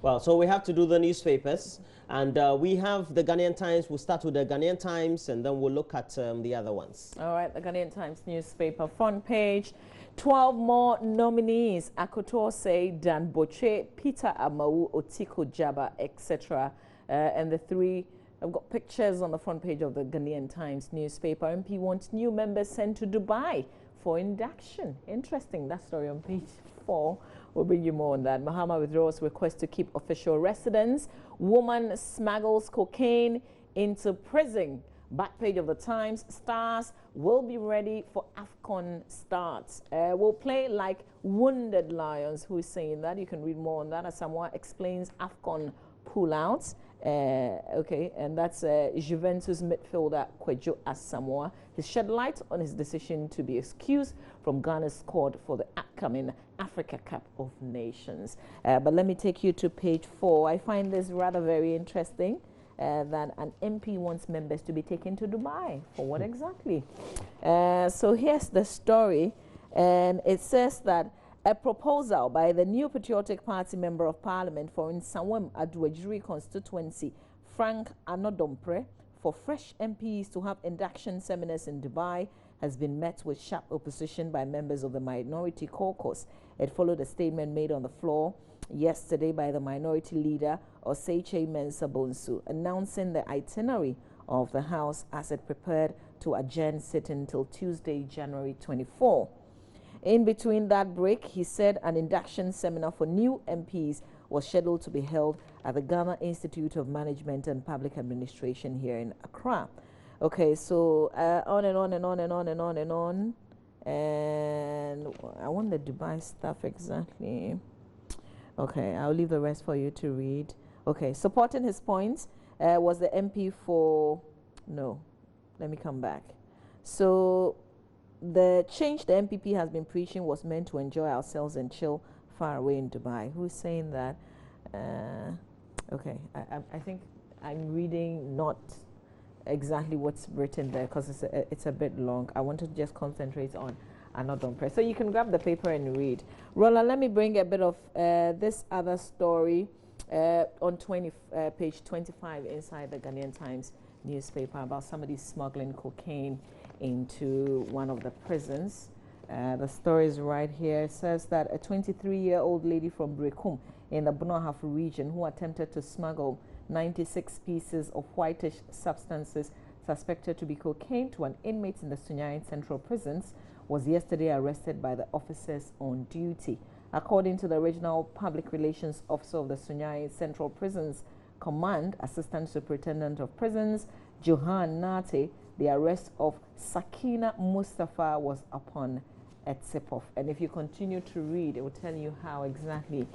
Well, so we have to do the newspapers, and we have the Ghanaian Times. We'll start with the Ghanaian Times, and then we'll look at the other ones. All right, the Ghanaian Times newspaper front page. 12 more nominees, Akoto say, Dan Boche, Peter Amau, Otiko Jaba, etc. And the three, I've got pictures on the front page of the Ghanaian Times newspaper. MP wants new members sent to Dubai for induction. Interesting, that story on page 4. We'll bring you more on that. Mahama withdraws request to keep official residence. Woman smuggles cocaine into prison. Back page of the Times. Stars will be ready for AFCON starts. We'll play like wounded lions. Who is saying that? You can read more on that as Samoa explains AFCON pullouts. Okay, and that's Juventus midfielder Kwejo Asamoah. He shed light on his decision to be excused from Ghana's squad for the upcoming Africa Cup of Nations. But let me take you to page 4. I find this rather very interesting. That an MP wants members to be taken to Dubai. For what exactly? So here's the story, and it says that a proposal by the New Patriotic Party Member of Parliament for Nsawam Aduajiri constituency, Frank Anodompre, for fresh MPs to have induction seminars in Dubai has been met with sharp opposition by members of the Minority Caucus. It followed a statement made on the floor yesterday by the Minority Leader, Oseiche Mensah Bonsu, announcing the itinerary of the House as it prepared to adjourn sitting until Tuesday, January 24. In between that break, he said an induction seminar for new MPs was scheduled to be held at the Ghana Institute of Management and Public Administration here in Accra. Okay, so on and on and on and on and on and on. And I want the Dubai stuff exactly. Okay, I'll leave the rest for you to read. Okay, supporting his points was the MP for... No, let me come back. So the change the MPP has been preaching was meant to enjoy ourselves and chill far away in Dubai. Who's saying that? Okay, I think I'm reading not exactly what's written there because it's a bit long. I want to just concentrate on Anodompre. So you can grab the paper and read. Roland, let me bring a bit of this other story on page 25 inside the Ghanaian Times newspaper about somebody smuggling cocaine into one of the prisons. The story is right here. It says that a 23-year-old lady from Brekum in the Bonohaf region who attempted to smuggle 96 pieces of whitish substances suspected to be cocaine to an inmate in the Sunyain Central Prisons was yesterday arrested by the officers on duty. According to the Regional Public Relations Officer of the Sunyain Central Prisons Command, Assistant Superintendent of Prisons, Johan Nate, the arrest of Sakina Mustafa was upon a tip-off. And if you continue to read, it will tell you how exactly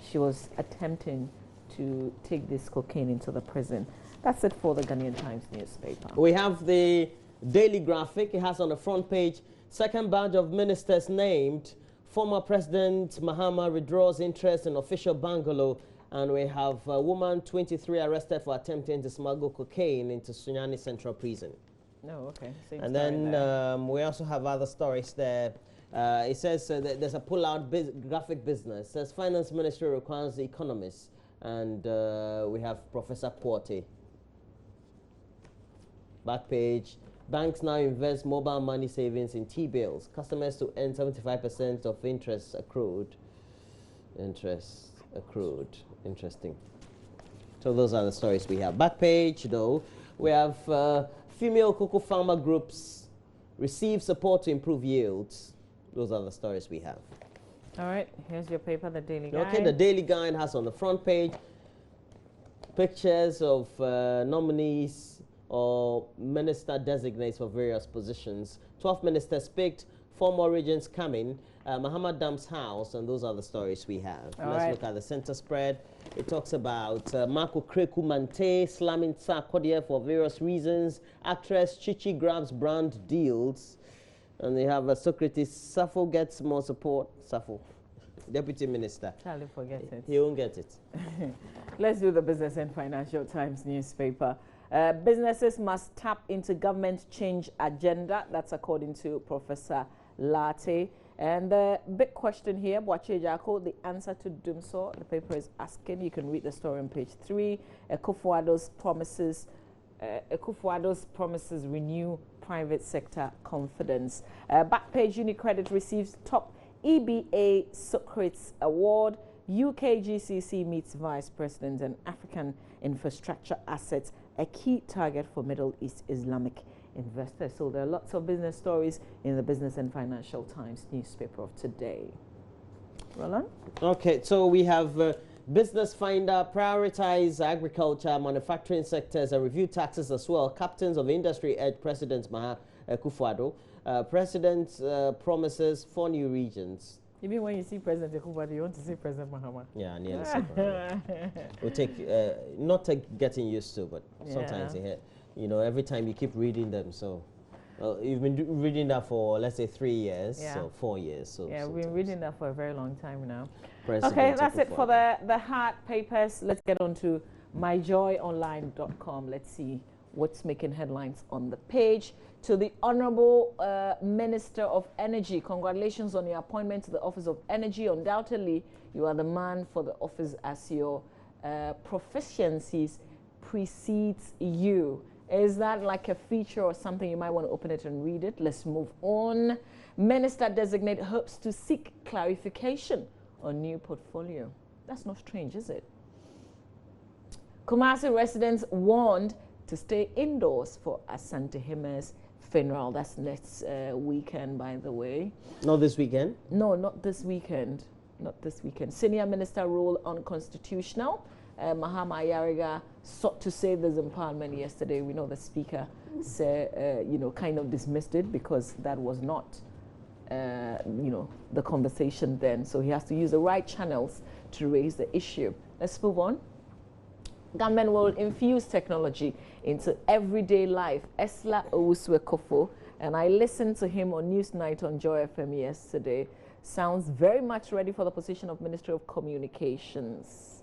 she was attempting to take this cocaine into the prison. That's it for the Ghanaian Times newspaper. We have the Daily Graphic. It has on the front page, second batch of ministers named. Former President Mahama withdraws interest in official bungalow. And we have a woman, 23, arrested for attempting to smuggle cocaine into Sunyani Central Prison. No, okay. Same and then we also have other stories there. It says there's a pull-out graphic business. It says Finance Ministry requires the economists. And we have Professor Quarty. Back page. Banks now invest mobile money savings in T-bills. Customers to earn 75% of interest accrued. Interest accrued. Interesting. So those are the stories we have. Back page, though, we have female cocoa farmer groups receive support to improve yields. Those are the stories we have. All right, here's your paper, the Daily Guide. Okay, the Daily Guide has on the front page pictures of nominees or minister designates for various positions. 12 ministers picked, 4 more regions coming. Muhammad Dam's house, and those are the stories we have. Let's look at the center spread. It talks about Marco Kreku Mante slamming Sarkodie for various reasons. Actress Chichi grabs brand deals. And they have Socrates. Safo gets more support. Safo, Deputy Minister. Charlie, forget it. He won't get it. Let's do the Business and Financial Times newspaper. Businesses must tap into government change agenda. That's according to Professor Latte. And the big question here, Boache Jako, the answer to Dumso, the paper is asking. You can read the story on page 3. Akufo-Addo's promises renew private sector confidence. Back page, UniCredit receives top EBA Socrates Award. UK GCC meets Vice President, and African infrastructure assets, a key target for Middle East Islamic investors. So there are lots of business stories in the Business and Financial Times newspaper of today. Roland? Okay, so we have Business Finder, prioritize agriculture, manufacturing sectors, and review taxes as well. Captains of industry urge President Maha Akufo-Addo. President promises 4 new regions. Even when you see President Akufo-Addo, you want to see President Mahama. Yeah, nearly. We'll take, not getting used to, but sometimes you know, every time you keep reading them. So you've been reading that for, let's say, 3 years, so 4 years. So yeah, we've been reading that for a very long time now. Okay, that's it for the hard papers. Let's get on to myjoyonline.com. Let's see what's making headlines on the page. To the Honorable Minister of Energy, congratulations on your appointment to the Office of Energy. Undoubtedly, you are the man for the office as your proficiencies precedes you. Is that like a feature or something? You might want to open it and read it. Let's move on. Minister-designate hopes to seek clarification on new portfolio. That's not strange, is it? Kumasi residents warned to stay indoors for Asante Hime's funeral. That's next weekend, by the way. Not this weekend? No, not this weekend. Not this weekend. Senior minister rule unconstitutional. Mahama Ayariga sought to say this in Parliament yesterday. We know the speaker said, you know, kind of dismissed it because that was not, you know, the conversation then. So he has to use the right channels to raise the issue. Let's move on. Government will infuse technology into everyday life. Esla Owuswe-Kofo, and I listened to him on Newsnight on Joy FM yesterday. Sounds very much ready for the position of Ministry of Communications.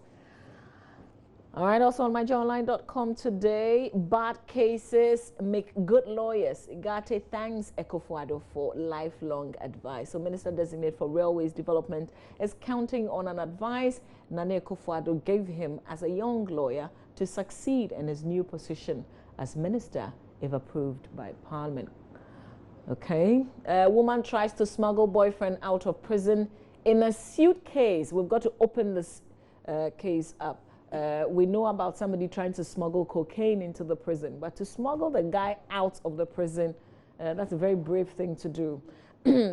All right, also on myjoyonline.com today, bad cases make good lawyers. Igate thanks Akufo-Addo for lifelong advice. So Minister-designate for Railways Development is counting on an advice Nana Akufo-Addo gave him as a young lawyer to succeed in his new position as minister if approved by Parliament. Okay, a woman tries to smuggle boyfriend out of prison in a suitcase. We've got to open this case up. We know about somebody trying to smuggle cocaine into the prison, but to smuggle the guy out of the prison, that's a very brave thing to do.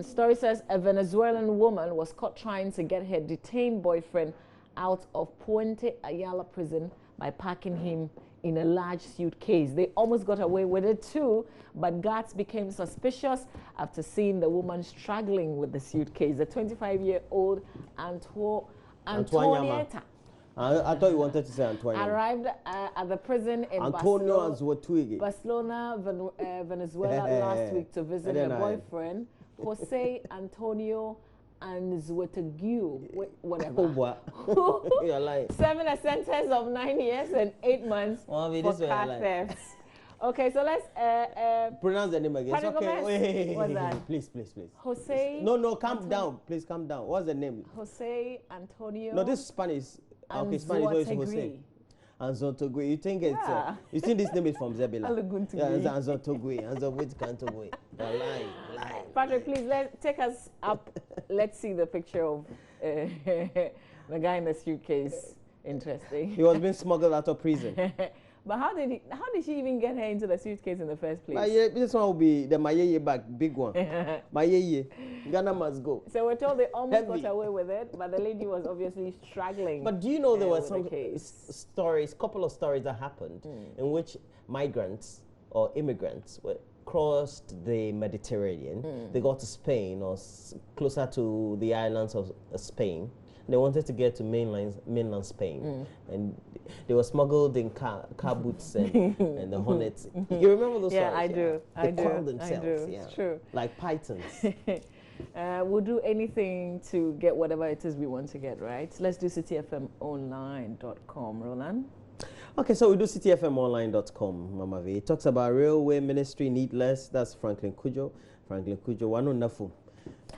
Story says a Venezuelan woman was caught trying to get her detained boyfriend out of Puente Ayala prison by packing him in a large suitcase. They almost got away with it too, but guards became suspicious after seeing the woman struggling with the suitcase. The 25-year-old Antonieta. I thought you wanted to say Antonio. Arrived at the prison in Barcelona, Venezuela last week to visit her boyfriend, Jose Antonio and Zwetagu, whatever. You're lying. Serving a sentence of 9 years and 8 months for car thefts. Okay, so let's pronounce the name again. It's okay. Wait. What's that? Please. Jose. No, calm down. Please calm down. What's the name? Jose Antonio. No, this is Spanish. Okay, Spanish is Jose. Anzotogwe. You think it's you think this name is from Zebela? Yeah, Anzotogwe. Anzotogwe. Lying. Patrick, please take us up. Let's see the picture of the guy in the suitcase. Interesting. He was being smuggled out of prison. But how did she even get her into the suitcase in the first place? This one will be the Mayeye bag, big one. Mayeye. Ghana must go. So we're told they almost got away with it, but the lady was obviously struggling. But do you know there were some stories, couple of stories that happened in which migrants or immigrants crossed the Mediterranean. They got to Spain or closer to the islands of Spain. They wanted to get to mainland Spain, and they were smuggled in car boots and the hornets. You remember those stories? Yeah, I do. They called themselves. Yeah. It's true. Like pythons. We'll do anything to get whatever it is we want to get, right? Let's do cityfmonline.com, Roland. Okay, so we do cityfmonline.com, Mama V. It talks about railway ministry need less. That's Franklin Kujo. Wano Nafu.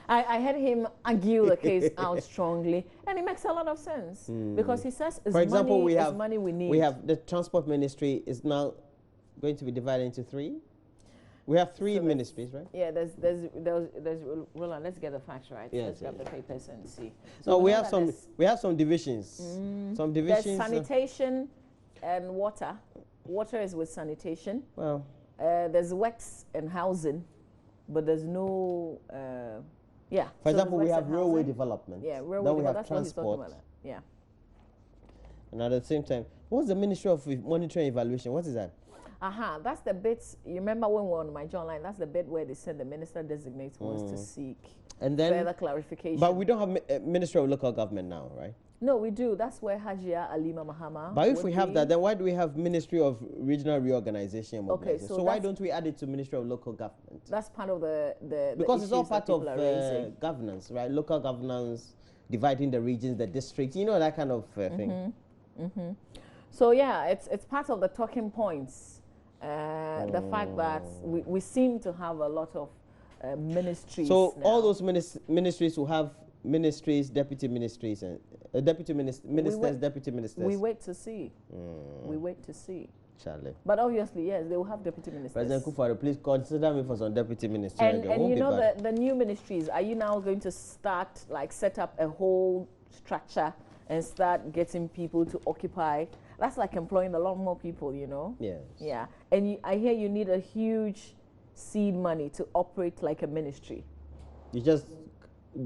I heard him argue the case out strongly, and it makes a lot of sense because he says, for example, money we need. We have the transport ministry is now going to be divided into 3. We have 3 ministries, right? Yeah, there's Roland, let's get the facts right. Yes, let's grab the papers and see. So we have some divisions. Some divisions. There's sanitation and water. Water is with sanitation. Well, there's works and housing, but there's no yeah. For example, we have railway development. Yeah, railway then we development. have That's what he's talking transport. about. Yeah. And at the same time, what's the Ministry of Monitoring and Evaluation? What is that? That's the bit, you remember when we were on my John line, that's the bit where they said the minister designate wants to seek and then further clarification. But we don't have Ministry of Local Government now, right? No, we do. That's where Hajia Alima Mahama. But if we have that, then why do we have Ministry of Regional Reorganization and Mobilization? Okay, so why don't we add it to Ministry of Local Government? That's part of the because it's all issues that part of people are governance, right? Local governance, dividing the regions, the districts, you know, that kind of thing. So yeah, it's part of the talking points. The fact that we seem to have a lot of ministries. So now. all those ministries will have ministries, deputy ministries, and deputy ministers, deputy ministers. We wait to see. We wait to see. Charlie. But obviously, yes, they will have deputy ministers. President Kufuor, please consider me for some deputy ministry. And you know the new ministries, are you now going to start, like, set up a whole structure and start getting people to occupy? That's like employing a lot more people, you know? Yes. Yeah. And I hear you need a huge seed money to operate like a ministry. You just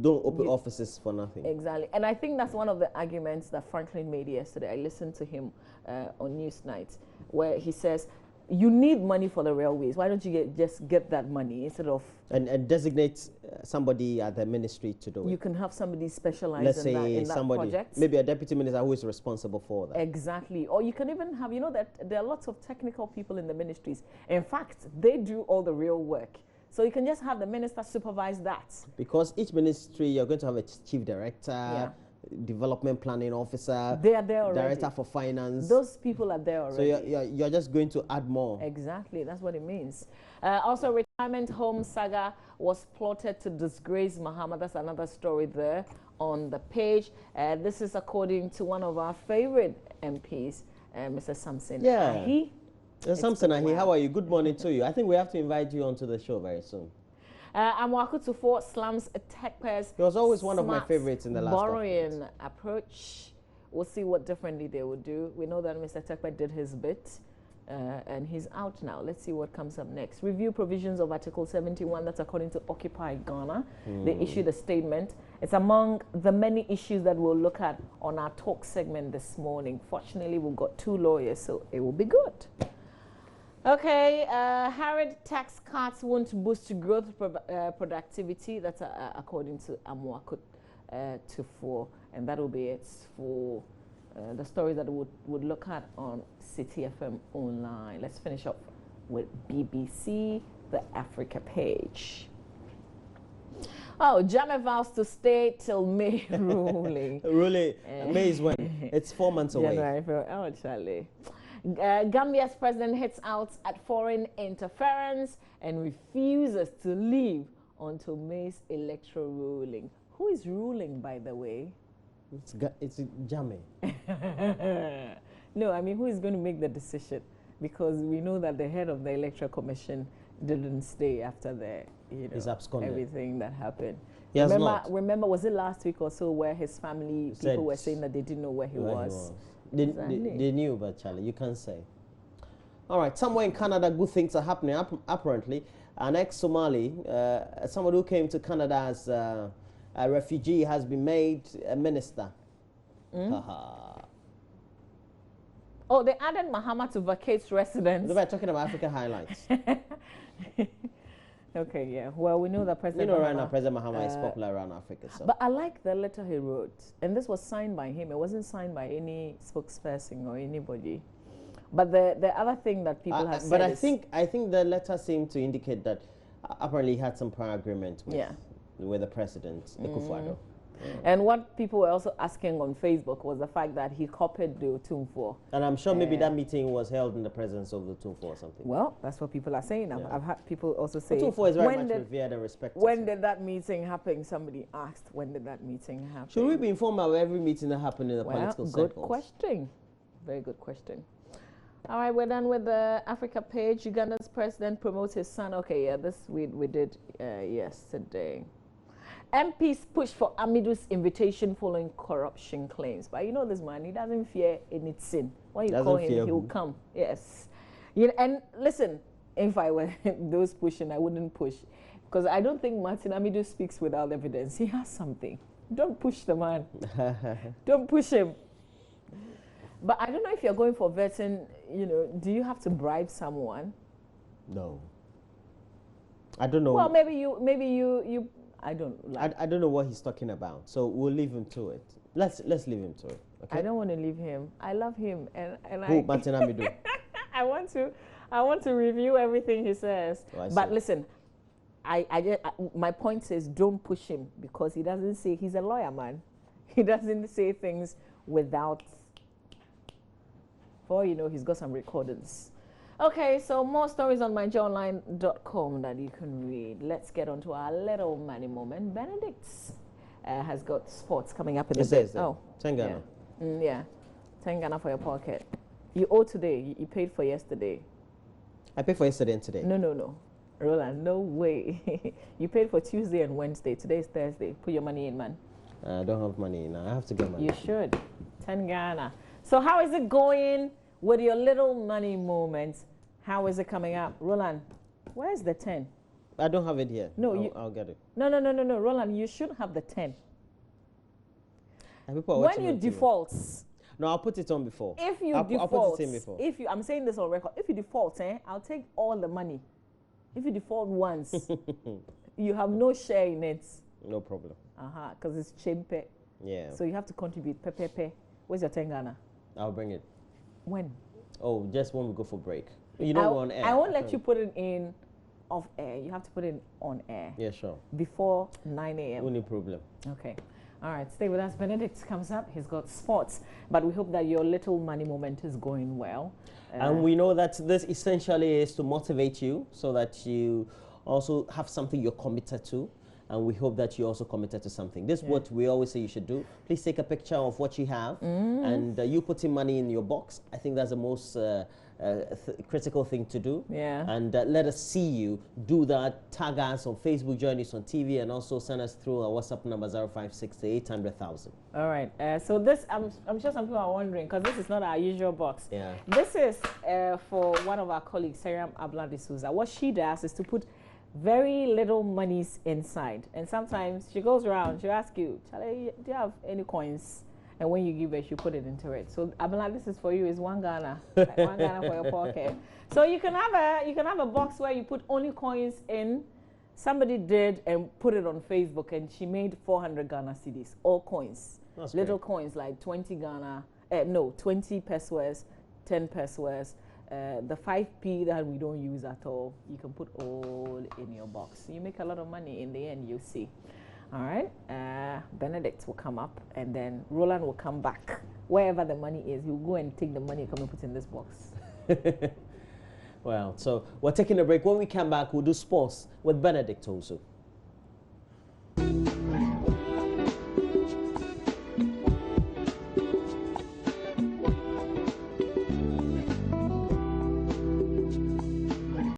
don't open offices for nothing. Exactly. And I think that's one of the arguments that Franklin made yesterday. I listened to him on Newsnight, where he says, you need money for the railways. Why don't you just get that money instead of... And designate somebody at the ministry to do it. You can have somebody specialized Let's in that project. Maybe a deputy minister who is responsible for that. Exactly. Or you can even have, you know, that there are lots of technical people in the ministries. In fact, they do all the real work. So you can just have the minister supervise that. Because each ministry, you're going to have a chief director, development planning officer, they are there already. Director for finance. Those people are there already. So you're just going to add more. Exactly, that's what it means. Also, retirement home saga was plotted to disgrace Mahama. That's another story there on the page. This is according to one of our favorite MPs, Mr. Samson Ahi. Samson Ahi, how are you? Good morning to you. I think we have to invite you onto the show very soon. Amwakutufor slams techpairs. He was always one of my favorites in the last borrowing approach. We'll see what differently they will do. We know that Mr. Tekpe did his bit, and he's out now. Let's see what comes up next. Review provisions of Article 71. That's according to Occupy Ghana. They issued a statement. It's among the many issues that we'll look at on our talk segment this morning. Fortunately, we've got 2 lawyers, so it will be good. Okay, hurried tax cuts won't boost growth productivity. That's according to Amwakutufor, and that will be it for the stories that we would look at on Citi FM online. Let's finish up with BBC, the Africa page. Oh, Jammeh vows to stay till May ruling. Ruling, May is when? It's 4 months away. January, oh, Charlie. Gambia's president hits out at foreign interference and refuses to leave until May's electoral ruling. Who is ruling, by the way? It's Jammeh. No, I mean, who is going to make the decision? Because we know that the head of the Electoral Commission didn't stay after the, everything that happened. Remember, was it last week or so where his family, people were saying that they didn't know where he was? They knew, but Charlie, you can't say. All right, somewhere in Canada, good things are happening. Apparently, an ex-Somali, someone who came to Canada as a refugee, has been made a minister. Oh, they added Mahama to vacate residence. We're talking about Africa highlights. Okay, yeah. Well, we know that President Mahama, right now, President Mahama is popular around Africa. So. But I like the letter he wrote. And this was signed by him. It wasn't signed by any spokesperson or anybody. But the other thing that people have said but I think the letter seemed to indicate that apparently he had some prior agreement with the president, Kufuor. And what people were also asking on Facebook was the fact that he copied the Otumfuo. And I'm sure maybe that meeting was held in the presence of the Otumfuo or something. Well, that's what people are saying. I've had people also say. Otumfuo is very much revered and respected. When did that meeting happen? Somebody asked, when did that meeting happen? Should we be informed about every meeting that happened in the political circles? Good question. Very good question. All right, we're done with the Africa page. Uganda's president promotes his son. Okay, yeah, this we did yesterday. MPs push for Amidu's invitation following corruption claims. But you know this man, he doesn't fear anything. When you call him, he will come. Yes. And listen, if I were those pushing, I wouldn't push. Because I don't think Martin Amidu speaks without evidence. He has something. Don't push the man. Don't push him. But I don't know if you're going for vetting, do you have to bribe someone? No. I don't know. Well, maybe you I don't like. I don't know what he's talking about, so we'll leave him to it. Let's leave him to it. Okay? I don't want to leave him. I love him, and Who, Martin Amidu? I want to review everything he says. Oh, but listen, my point is don't push him because he doesn't say, he's a lawyer, man. He doesn't say things without. For all you know, he's got some recordings. Okay, so more stories on myjoyonline.com that you can read. Let's get on to our little money moment. Benedict has got sports coming up in the bit. Oh, 10 Ghana. Yeah. 10 Ghana for your pocket. You owe today. You paid for yesterday. I paid for yesterday and today. No. Roland, no way. You paid for Tuesday and Wednesday. Today is Thursday. Put your money in, man. I don't have money now. I have to get money. You should. 10 Ghana. So how is it going with your little money moments? How is it coming up? Roland, where's the 10? I don't have it here. No, I'll get it. No. Roland, you should have the 10. When you default. No, I'll put it on before. If you default. I'll put it in before. I'm saying this on record. If you default, I'll take all the money. If you default once, you have no share in it. No problem. Because it's chimpe. Yeah. So you have to contribute. Pepe. Where's your 10 Ghana? I'll bring it. When? Oh, just when we go for break. You know, we're on air. I won't let you put it in off air. You have to put it on air. Yeah, sure. Before 9 a.m. No problem. Okay. All right. Stay with us. Benedict comes up. He's got sports. But we hope that your little money moment is going well. And we know that this essentially is to motivate you so that you also have something you're committed to. And we hope that you're also committed to something. This is what we always say you should do. Please take a picture of what you have and you putting money in your box. I think that's the most critical thing to do. Yeah. And let us see you do that. Tag us on Facebook, join us on TV, and also send us through our WhatsApp number 0560 800,000. All right. So this, I'm sure some people are wondering because this is not our usual box. Yeah. This is for one of our colleagues, Seriam Abla de Souza. What she does is to put very little monies inside, and sometimes she goes around, she'll ask you, Charlie, do you have any coins? And when you give her, she put it into it. So Abla, this is for you. Is 1 Ghana, like 1 Ghana for your pocket. So you can have a box where you put only coins in. Somebody did and put it on Facebook, and she made 400 Ghana cedis, all coins. That's little great. Coins like 20 Ghana, 20 pesos, 10 pesos. The 5p that we don't use at all, you can put all in your box. You make a lot of money in the end, you'll see. All right, Benedict will come up, and then Roland will come back. Wherever the money is, he'll go and take the money and come and put in this box. Well, so we're taking a break. When we come back, we'll do sports with Benedict also.